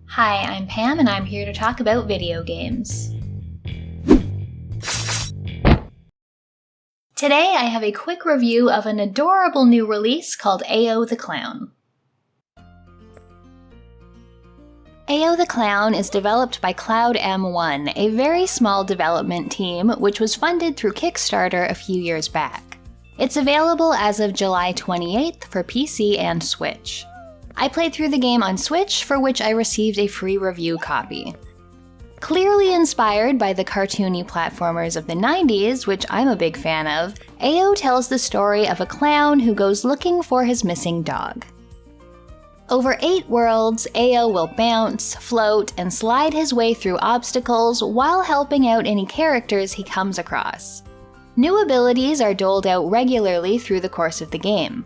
Hi, I'm Pam and I'm here to talk about video games. Today I have a quick review of an adorable new release called Ayo the Clown. Ayo the Clown is developed by Cloud M1, a very small development team which was funded through Kickstarter a few years back. It's available as of July 28th for PC and Switch. I played through the game on Switch, for which I received a free review copy. Clearly inspired by the cartoony platformers of the 90s, which I'm a big fan of, Ayo tells the story of a clown who goes looking for his missing dog. Over 8 worlds, Ayo will bounce, float, and slide his way through obstacles while helping out any characters he comes across. New abilities are doled out regularly through the course of the game.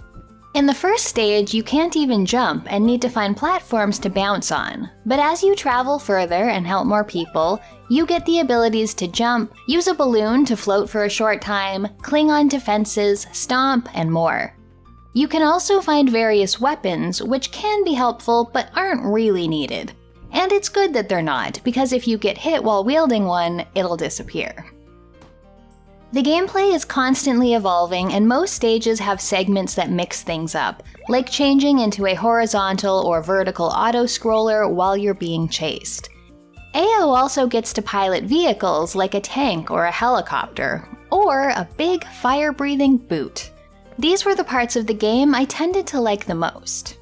In the first stage, you can't even jump and need to find platforms to bounce on, but as you travel further and help more people, you get the abilities to jump, use a balloon to float for a short time, cling onto fences, stomp, and more. You can also find various weapons, which can be helpful but aren't really needed. And it's good that they're not, because if you get hit while wielding one, it'll disappear. The gameplay is constantly evolving, and most stages have segments that mix things up, like changing into a horizontal or vertical auto-scroller while you're being chased. Ayo also gets to pilot vehicles like a tank or a helicopter, or a big fire-breathing boot. These were the parts of the game I tended to like the most.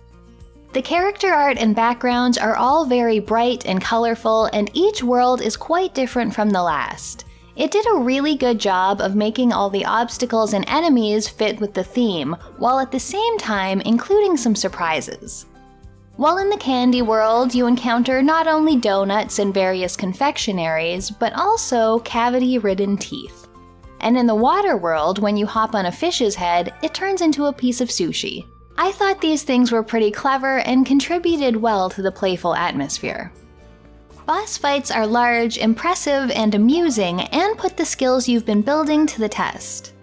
The character art and backgrounds are all very bright and colorful, and each world is quite different from the last. It did a really good job of making all the obstacles and enemies fit with the theme, while at the same time including some surprises. While in the candy world, you encounter not only donuts and various confectionaries, but also cavity-ridden teeth. And in the water world, when you hop on a fish's head, it turns into a piece of sushi. I thought these things were pretty clever and contributed well to the playful atmosphere. Boss fights are large, impressive, and amusing, and put the skills you've been building to the test.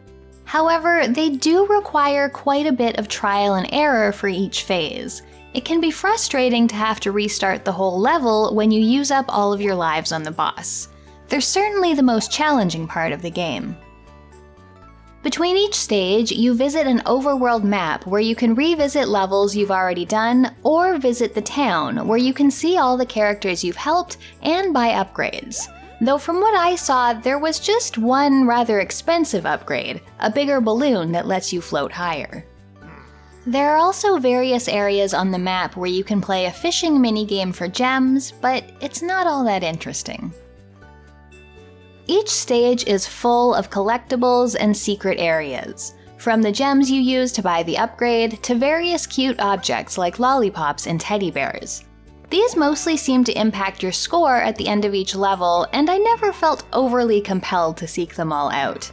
However, they do require quite a bit of trial and error for each phase. It can be frustrating to have to restart the whole level when you use up all of your lives on the boss. They're certainly the most challenging part of the game. Between each stage, you visit an overworld map where you can revisit levels you've already done, or visit the town where you can see all the characters you've helped and buy upgrades. Though from what I saw, there was just one rather expensive upgrade, a bigger balloon that lets you float higher. There are also various areas on the map where you can play a fishing minigame for gems, but it's not all that interesting. Each stage is full of collectibles and secret areas, from the gems you use to buy the upgrade to various cute objects like lollipops and teddy bears. These mostly seem to impact your score at the end of each level, and I never felt overly compelled to seek them all out.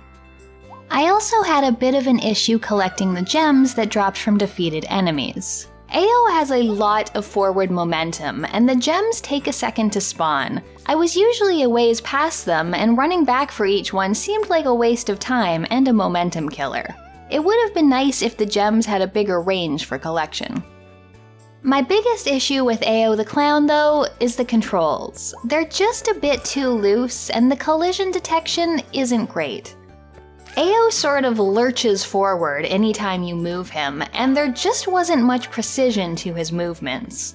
I also had a bit of an issue collecting the gems that dropped from defeated enemies. Ayo has a lot of forward momentum, and the gems take a second to spawn. I was usually a ways past them, and running back for each one seemed like a waste of time and a momentum killer. It would have been nice if the gems had a bigger range for collection. My biggest issue with Ayo the Clown, though, is the controls. They're just a bit too loose, and the collision detection isn't great. Ayo sort of lurches forward anytime you move him, and there just wasn't much precision to his movements.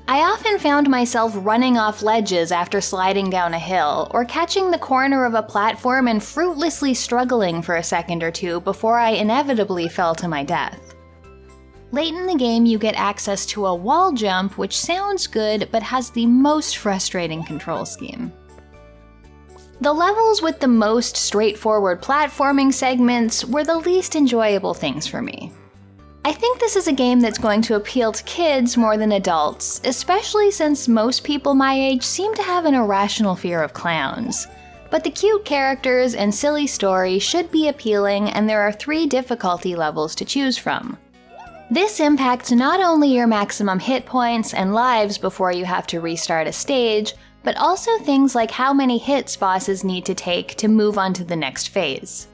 I often found myself running off ledges after sliding down a hill, or catching the corner of a platform and fruitlessly struggling for a second or two before I inevitably fell to my death. Late in the game, you get access to a wall jump, which sounds good but has the most frustrating control scheme. The levels with the most straightforward platforming segments were the least enjoyable things for me. I think this is a game that's going to appeal to kids more than adults, especially since most people my age seem to have an irrational fear of clowns. But the cute characters and silly story should be appealing, and there are 3 difficulty levels to choose from. This impacts not only your maximum hit points and lives before you have to restart a stage, but also things like how many hits bosses need to take to move on to the next phase.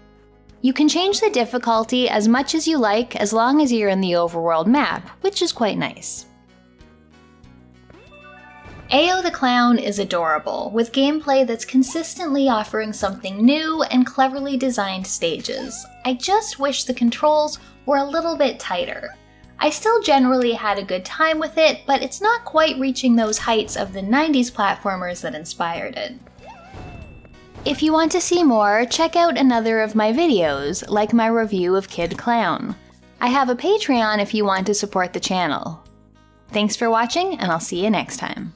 You can change the difficulty as much as you like as long as you're in the overworld map, which is quite nice. Ayo the Clown is adorable, with gameplay that's consistently offering something new and cleverly designed stages. I just wish the controls were a little bit tighter. I still generally had a good time with it, but it's not quite reaching those heights of the 90s platformers that inspired it. If you want to see more, check out another of my videos, like my review of Kid Clown. I have a Patreon if you want to support the channel. Thanks for watching, and I'll see you next time.